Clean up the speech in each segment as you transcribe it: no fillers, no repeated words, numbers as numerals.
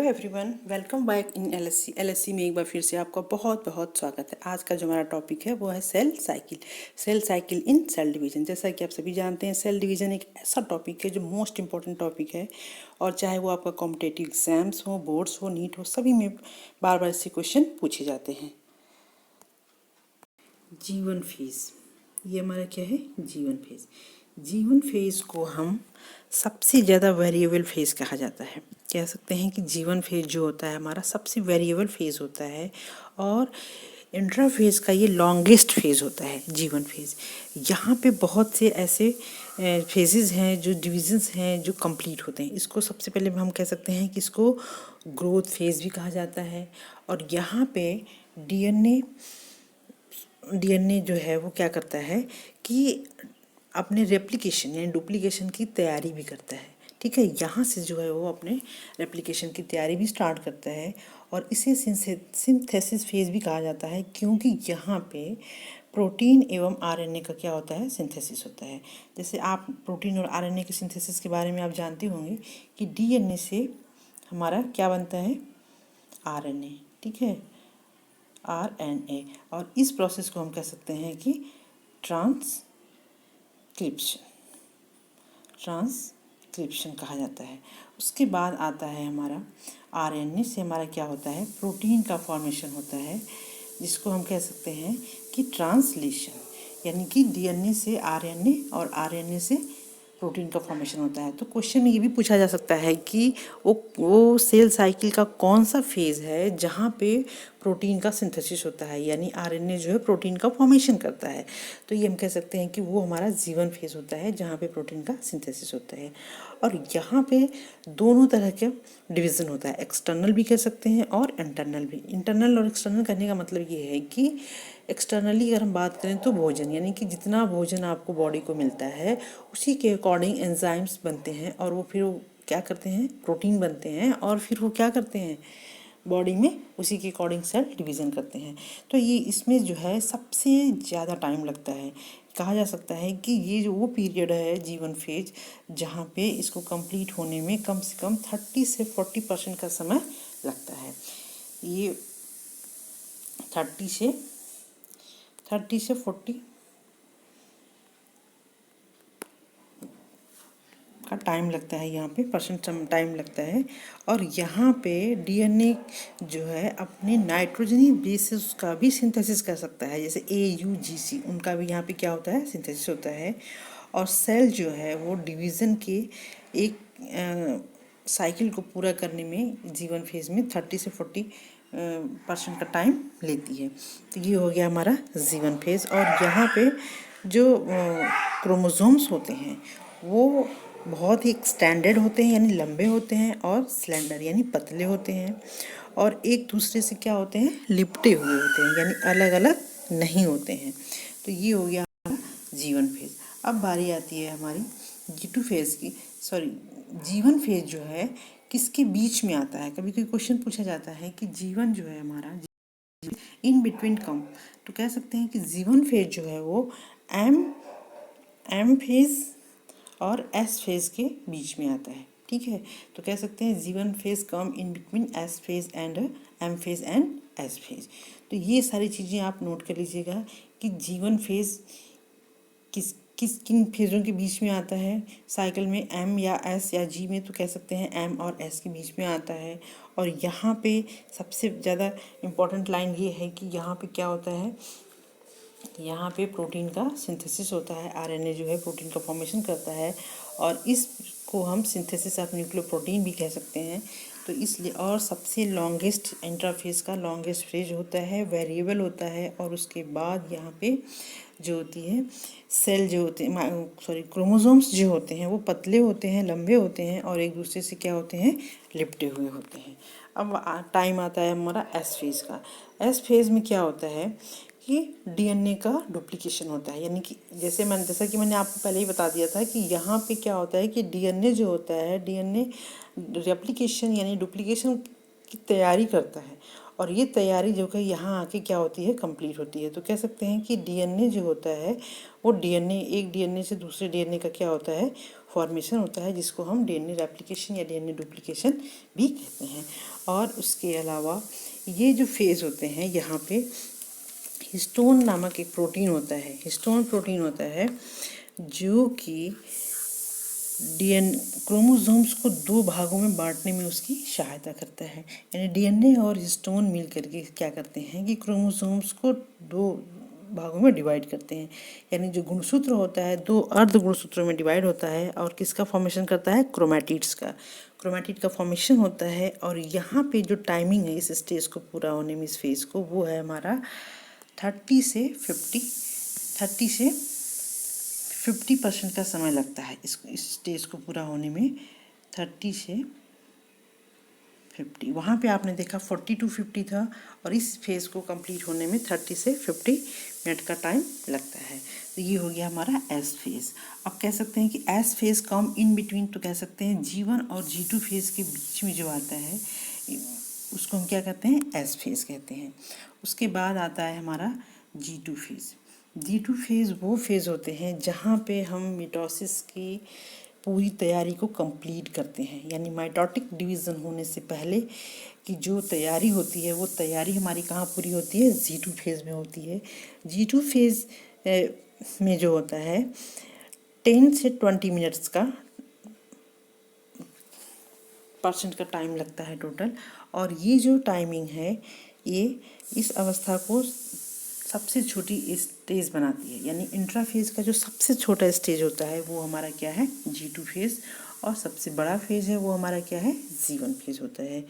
Everyone, welcome back in LSC में एक बार फिर से आपका बहुत बहुत स्वागत है। आज का जो हमारा टॉपिक है वो है cell cycle in cell division. जैसा कि आप सभी जानते हैं, सेल डिवीजन एक ऐसा टॉपिक है जो मोस्ट इम्पॉर्टेंट टॉपिक है, और चाहे वो आपका कॉम्पिटेटिव एग्जाम्स हो, बोर्ड्स हो, नीट हो, सभी में बार बार इससे क्वेश्चन पूछे जाते हैं। जीवन फेज, ये हमारा क्या है? जीवन फेज। जीवन फेज को हम सबसे ज़्यादा वेरिएबल फेज कहा जाता है। कह सकते हैं कि जीवन फेज जो होता है हमारा सबसे वेरिएबल फेज होता है, और इंट्रा फेज का ये लॉन्गेस्ट फेज होता है जीवन फेज। यहाँ पे बहुत से ऐसे फेजेस हैं, जो डिविजन्स हैं, जो कंप्लीट होते हैं। इसको सबसे पहले हम कह सकते हैं कि इसको ग्रोथ फेज भी कहा जाता है। और यहाँ पे डीएनए जो है वो क्या करता है कि अपने रेप्लिकेशन यानी डुप्लीकेशन की तैयारी भी करता है। ठीक है, यहाँ से जो है वो अपने रेप्लिकेशन की तैयारी भी स्टार्ट करता है, और इसे सिंथेसिस फेज भी कहा जाता है, क्योंकि यहाँ पे प्रोटीन एवं आरएनए का क्या होता है? सिंथेसिस होता है। जैसे आप प्रोटीन और आरएनए के सिंथेसिस के बारे में आप जानते होंगे कि डीएनए से हमारा क्या बनता है? आरएनए। ठीक है, आरएनए। और इस प्रोसेस को हम कह सकते हैं कि ट्रांसक्रिप्शन कहा जाता है। उसके बाद आता है हमारा आरएनए से हमारा क्या होता है? प्रोटीन का फॉर्मेशन होता है, जिसको हम कह सकते हैं कि ट्रांसलेशन, यानी कि डीएनए से आरएनए और आरएनए से प्रोटीन का फॉर्मेशन होता है। तो क्वेश्चन में ये भी पूछा जा सकता है कि वो सेल साइकिल का कौन सा फेज़ है जहाँ पे प्रोटीन का सिंथेसिस होता है, यानी आरएनए जो है प्रोटीन का फॉर्मेशन करता है। तो ये हम कह सकते हैं कि वो हमारा जीवन फेज़ होता है, जहाँ पे प्रोटीन का सिंथेसिस होता है। और यहाँ पे दोनों तरह के डिवीज़न होता है, एक्सटर्नल भी कह सकते हैं और इंटरनल भी। इंटरनल और एक्सटर्नल करने का मतलब ये है कि एक्सटर्नली अगर हम बात करें तो भोजन, यानी कि जितना भोजन आपको बॉडी को मिलता है उसी के अकॉर्डिंग एंजाइम्स बनते हैं, और वो फिर क्या करते हैं? प्रोटीन बनते हैं, और फिर वो क्या करते हैं? बॉडी में उसी के अकॉर्डिंग सेल डिवीज़न करते हैं। तो ये इसमें जो है सबसे ज़्यादा टाइम लगता है। कहा जा सकता है कि ये जो वो पीरियड है जीवन फेज, जहाँ पे इसको कंप्लीट होने में कम से कम 30 से 40% का समय लगता है। ये 30 से 40 का टाइम लगता है, यहाँ पे परसेंट टाइम लगता है। और यहाँ पे डीएनए जो है अपने नाइट्रोजनी बेसिस का भी सिंथेसिस कर सकता है, जैसे AUGC, उनका भी यहाँ पे क्या होता है? सिंथेसिस होता है। और सेल जो है वो डिवीज़न के एक साइकिल को पूरा करने में जीवन फेज में 30 से 40% का टाइम लेती है। तो ये हो गया हमारा जीवन फेज। और यहाँ पे जो क्रोमोसोम्स होते हैं वो बहुत ही एक्सटेंडेड होते हैं, यानी लंबे होते हैं, और स्लेंडर यानी पतले होते हैं, और एक दूसरे से क्या होते हैं? लिपटे हुए होते हैं, यानी अलग अलग नहीं होते हैं। तो ये हो गया हमारा जीवन फेज। अब बारी आती है हमारी G2 फेज की। जीवन फेज जो है किसके बीच में आता है? कभी कोई क्वेश्चन पूछा जाता है कि जीवन जो है हमारा इन बिटवीन कम, तो कह सकते हैं कि जीवन फेज जो है वो एम फेज और एस फेज के बीच में आता है। ठीक है, तो कह सकते हैं G one phase come in between S phase and M phase and S phase. तो ये सारी चीज़ें आप नोट कर लीजिएगा कि जीवन फेज किन फेज़ों के बीच में आता है साइकिल में, एम या एस या जी में, तो कह सकते हैं एम और एस के बीच में आता है। और यहाँ पे सबसे ज़्यादा इम्पोर्टेंट लाइन ये है कि यहाँ पे क्या होता है? यहाँ पे प्रोटीन का सिंथेसिस होता है, आरएनए जो है प्रोटीन का फॉर्मेशन करता है, और इसको हम सिंथेसिस ऑफ न्यूक्लियोप्रोटीन भी कह सकते हैं। तो इसलिए, और सबसे लॉन्गेस्ट इंटरफेज का लॉन्गेस्ट फेज होता है, वेरिएबल होता है। और उसके बाद यहाँ पे जो होती है सेल जो होते हैं, क्रोमोसोम्स जो होते हैं वो पतले होते हैं, लंबे होते हैं, और एक दूसरे से क्या होते हैं? लिपटे हुए होते हैं। अब टाइम आता है हमारा एस फेज का। एस फेज में क्या होता है कि डीएनए का डुप्लीकेशन होता है, यानी कि जैसा कि मैंने आपको पहले ही बता दिया था कि यहाँ पे क्या होता है कि डीएनए जो होता है, डीएनए रेप्लिकेशन यानी डुप्लीकेशन की तैयारी करता है, और ये तैयारी जो कि यहाँ आके क्या होती है, कंप्लीट होती है। तो कह सकते हैं कि डीएनए जो होता है वो डीएनए, एक डीएनए से दूसरे डीएनए का क्या होता है, फॉर्मेशन होता है, जिसको हम डीएनए रेप्लिकेशन या डीएनए डुप्लीकेशन भी कहते हैं। और उसके अलावा ये जो फेज़ होते हैं, यहाँ पे हिस्टोन नामक एक प्रोटीन होता है, हिस्टोन प्रोटीन होता है जो कि डीएन क्रोमोसोम्स को दो भागों में बांटने में उसकी सहायता करता है। यानी डीएनए और हिस्टोन मिल करके क्या करते हैं कि क्रोमोसोम्स को दो भागों में डिवाइड करते हैं। यानी जो गुणसूत्र होता है दो अर्ध गुणसूत्रों में डिवाइड होता है और किसका फॉर्मेशन करता है, क्रोमैटिड्स का, क्रोमैटिड का फॉर्मेशन होता है। और यहाँ पे जो टाइमिंग है इस स्टेज को पूरा होने में, इस फेज़ को, वो है हमारा 30% का समय लगता है इस स्टेज को पूरा होने में, 30 से 50। वहाँ पे आपने देखा 40 to 50 था, और इस फेज़ को कंप्लीट होने में 30 से 50 मिनट का टाइम लगता है। तो ये हो गया हमारा एस फेज़। अब कह सकते हैं कि S phase come in between, तो कह सकते हैं G1 और G2 फेज़ के बीच में जो आता है उसको हम क्या कहते हैं, एस फेज़ कहते हैं। उसके बाद आता है हमारा G2 फेज़। G2 फेज़ वो फेज़ होते हैं जहाँ पे हम मिटोसिस की पूरी तैयारी को कंप्लीट करते हैं। यानी माइटोटिक डिवीज़न होने से पहले की जो तैयारी होती है वो तैयारी हमारी कहाँ पूरी होती है, G2 फेज़ में होती है। G2 फेज़ में जो होता है 10 से 20 मिनट्स का % का टाइम लगता है टोटल। और ये जो टाइमिंग है ये इस अवस्था को सबसे छोटी स्टेज बनाती है। यानी इंट्राफेज का जो सबसे छोटा स्टेज होता है वो हमारा क्या है, G2 फेज़, और सबसे बड़ा फेज़ है वो हमारा क्या है, G1 फेज़ होता है।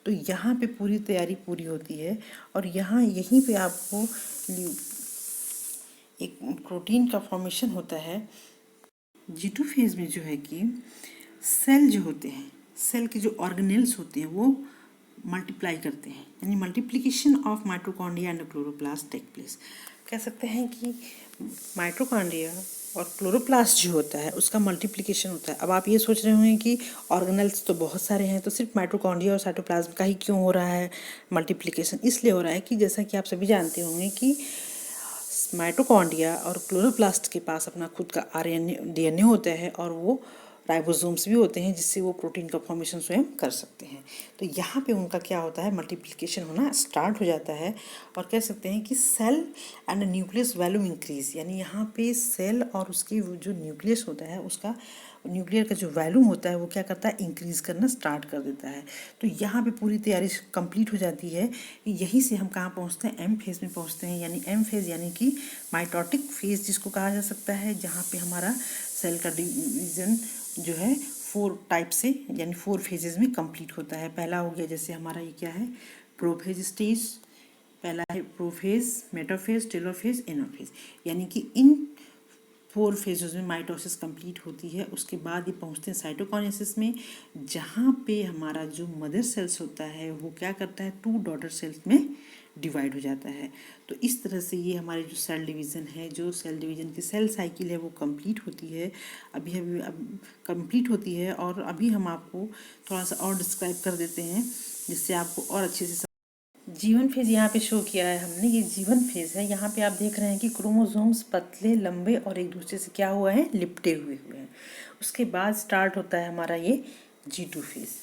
तो यहाँ पे पूरी तैयारी पूरी होती है। और यहाँ यहीं पे आपको एक प्रोटीन का फॉर्मेशन होता है। G2 फेज़ में जो है कि सेल जो होते हैं, सेल के जो ऑर्गेनेल्स होते हैं वो मल्टीप्लाई करते हैं। यानी multiplication of mitochondria and chloroplast take place. कह सकते हैं कि माइटोकॉन्ड्रिया और क्लोरोप्लास्ट जो होता है उसका मल्टीप्लिकेशन होता है। अब आप ये सोच रहे होंगे कि ऑर्गेनेल्स तो बहुत सारे हैं, तो सिर्फ माइटोकॉन्ड्रिया और साइटोप्लाज्म का ही क्यों हो रहा है मल्टीप्लिकेशन। इसलिए हो रहा है कि जैसा कि आप सभी जानते होंगे कि माइटोकॉन्ड्रिया और क्लोरोप्लास्ट के पास अपना खुद का आरएनए डीएनए होता है, और वो राइबोसोम्स भी होते हैं जिससे वो प्रोटीन का फॉर्मेशन स्वयं कर सकते हैं। तो यहाँ पे उनका क्या होता है, मल्टीप्लिकेशन होना स्टार्ट हो जाता है। और कह सकते हैं कि cell and nucleus volume increase. यानी यहाँ पे सेल और उसके जो न्यूक्लियस होता है उसका न्यूक्लियर का जो वॉल्यूम होता है वो क्या करता है, इंक्रीज़ करना स्टार्ट कर देता है। तो यहाँ पे पूरी तैयारी कंप्लीट हो जाती है। यहीं से हम कहाँ पहुँचते हैं, एम फेज़ में पहुँचते हैं। यानी एम फेज़ यानी कि माइटोटिक फेज़ जिसको कहा जा सकता है, जहाँ पे हमारा सेल का डिवीज़न जो है 4 टाइप से यानी 4 फेजेस में कंप्लीट होता है। पहला हो गया जैसे हमारा ये क्या है, प्रोफेज स्टेज। पहला है प्रोफेज, मेटाफेज, टेलोफेज, एनाफेज। यानी कि इन 4 फेजेस में माइटोसिस कंप्लीट होती है। उसके बाद ये पहुंचते हैं साइटोकाइनेसिस में, जहाँ पे हमारा जो मदर सेल्स होता है वो क्या करता है, 2 डॉटर सेल्स में डिवाइड हो जाता है। तो इस तरह से ये हमारी जो सेल डिवीज़न है, जो सेल डिवीज़न की सेल साइकिल है वो कंप्लीट होती है। अभी कंप्लीट होती है। और अभी हम आपको थोड़ा सा और डिस्क्राइब कर देते हैं जिससे आपको और अच्छे से जीवन फेज़ यहाँ पे शो किया है हमने। ये जीवन फेज़ है। यहाँ पे आप देख रहे हैं कि क्रोमोसोम्स पतले, लंबे और एक दूसरे से क्या हुआ है, लिपटे हुए हैं। उसके बाद स्टार्ट होता है हमारा ये G2 फेज़।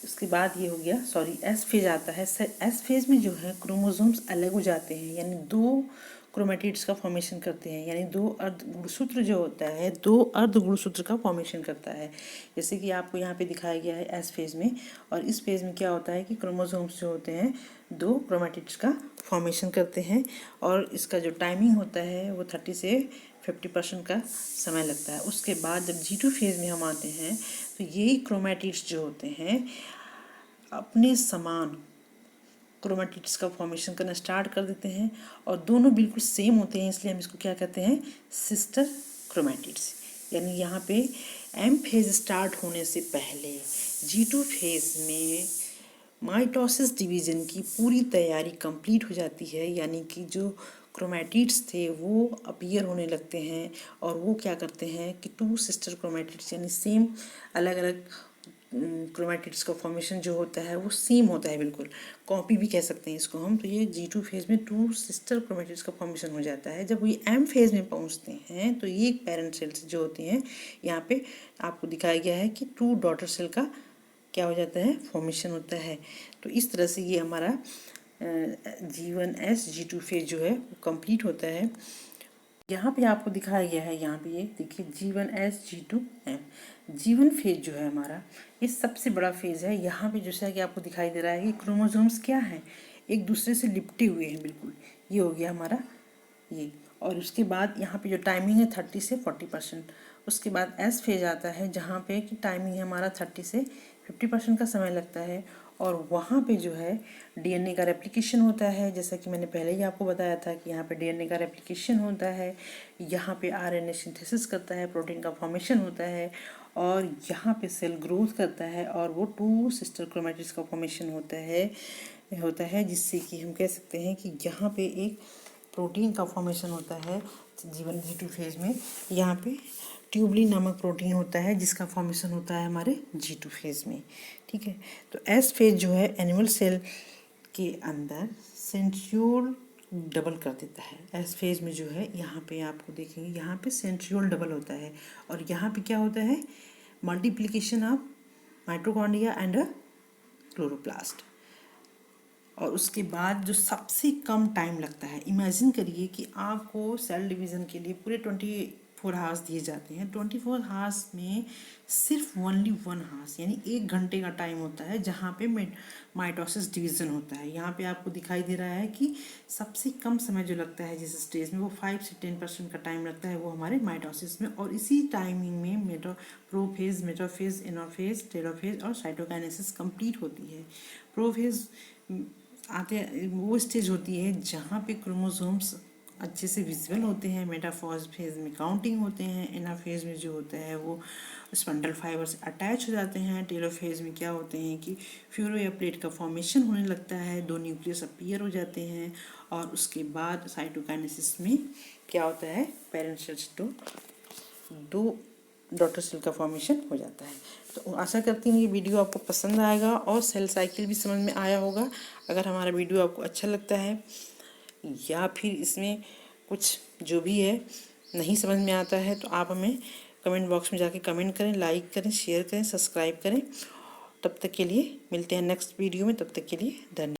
उसके बाद ये हो गया, एस फेज आता है। एस फेज में जो है क्रोमोसोम्स अलग हो जाते हैं, यानी 2 क्रोमेटिड्स का फॉर्मेशन करते हैं। यानी 2 अर्ध गुणसूत्र जो होता है 2 अर्ध गुणसूत्र का फॉर्मेशन करता है, जैसे कि आपको यहाँ पे दिखाया गया है एस फेज में। और इस फेज में क्या होता है कि क्रोमोसोम्स जो होते हैं 2 क्रोमेटिड्स का फॉर्मेशन करते हैं। और इसका जो टाइमिंग होता है वो 30 से 50% का समय लगता है। उसके बाद जब G2 फेज में हम आते हैं तो यही क्रोमेटिड्स जो होते हैं अपने समान क्रोमेटिड्स का फॉर्मेशन करना स्टार्ट कर देते हैं। और दोनों बिल्कुल सेम होते हैं, इसलिए हम इसको क्या कहते हैं, सिस्टर क्रोमेटिड्स। यानी यहाँ पे एम फेज स्टार्ट होने से पहले G2 फेज में माइटोसिस डिवीज़न की पूरी तैयारी कंप्लीट हो जाती है। यानी कि जो क्रोमेटिड्स थे वो अपीयर होने लगते हैं, और वो क्या करते हैं कि 2 सिस्टर क्रोमेटिड्स यानी सेम अलग अलग क्रोमैटिड्स का फॉर्मेशन जो होता है वो सेम होता है, बिल्कुल कॉपी भी कह सकते हैं इसको हम। तो ये G2 फेज में 2 सिस्टर क्रोमैटिड्स का फॉर्मेशन हो जाता है। जब ये M फेज में पहुंचते हैं तो ये पेरेंट सेल्स जो होती हैं, यहाँ पे आपको दिखाया गया है कि 2 डॉटर सेल का क्या हो जाता है, फॉर्मेशन होता है। तो इस तरह से ये हमारा G1S G2 फेज जो है वो कंप्लीट होता है। यहाँ पे आपको दिखाया गया है, यहाँ पे ये देखिए G1S G2M। G1 फेज जो है हमारा, ये सबसे बड़ा फेज है। यहाँ पे जैसा कि आपको दिखाई दे रहा है कि क्रोमोसोम्स क्या हैं, एक दूसरे से लिपटे हुए हैं बिल्कुल। ये हो गया हमारा ये। और उसके बाद यहाँ पे जो टाइमिंग है 30 से 40%। उसके बाद एस फेज आता है जहाँ पे कि टाइमिंग है हमारा 30 से 50% का समय लगता है। और वहाँ पे जो है डीएनए का रेप्लिकेशन होता है, जैसा कि मैंने पहले ही आपको बताया था कि यहाँ पे डीएनए का रेप्लिकेशन होता है, यहाँ पे आरएनए सिंथेसिस करता है, प्रोटीन का फॉर्मेशन होता है, और यहाँ पे सेल ग्रोथ करता है, और वो 2 सिस्टर क्रोमैटिड्स का फॉर्मेशन होता है जिससे कि हम कह सकते हैं कि यहाँ पे एक प्रोटीन का फॉर्मेशन होता है G1 G2 फेज में। यहाँ पे ट्यूबलिन नामक प्रोटीन होता है जिसका फॉर्मेशन होता है हमारे G2 फेज में, ठीक है। तो एस फेज जो है एनिमल सेल के अंदर सेंट्रियोल डबल कर देता है। एस फेज में जो है यहाँ पे आपको देखेंगे, यहाँ पे सेंट्रियोल डबल होता है, और यहाँ पे क्या होता है, multiplication of mitochondria and chloroplast. और उसके बाद जो सबसे कम टाइम लगता है, इमेजिन करिए कि आपको सेल डिवीज़न के लिए पूरे 24 हावर्स दिए जाते हैं। 24 हावर्स में सिर्फ ओनली 1 हावर्स यानी 1 घंटे का टाइम होता है जहाँ पे माइटोसिस डिवीज़न होता है। यहाँ पे आपको दिखाई दे रहा है कि सबसे कम समय जो लगता है जिस स्टेज में, वो 5 से 10% का टाइम लगता है वो हमारे माइटोसिस में। और इसी टाइमिंग में प्रोफेज, मेटाफेज, एनाफेज, टेलोफेज और साइटोकाइनेसिस कंप्लीट होती है। प्रोफेज आते वो स्टेज होती है जहाँ पे क्रोमोसोम्स अच्छे से विजिबल होते हैं। मेटाफेज फेज में काउंटिंग होते हैं। एनाफेज में जो होता है वो स्पंडल फाइबर से अटैच हो जाते हैं। टेलोफेज में क्या होते हैं कि फ्यूरो या प्लेट का फॉर्मेशन होने लगता है, 2 न्यूक्लियस अपीयर हो जाते हैं। और उसके बाद साइटोकाइनेसिस में क्या होता है, पेरेंट सेल्स तो 2 डॉटर सेल का फॉर्मेशन हो जाता है। तो आशा करती हूँ ये वीडियो आपको पसंद आएगा और सेल साइकिल भी समझ में आया होगा। अगर हमारा वीडियो आपको अच्छा लगता है या फिर इसमें कुछ जो भी है नहीं समझ में आता है तो आप हमें कमेंट बॉक्स में जाके कमेंट करें, लाइक करें, शेयर करें, सब्सक्राइब करें। तब तक के लिए मिलते हैं नेक्स्ट वीडियो में। तब तक के लिए धन्यवाद।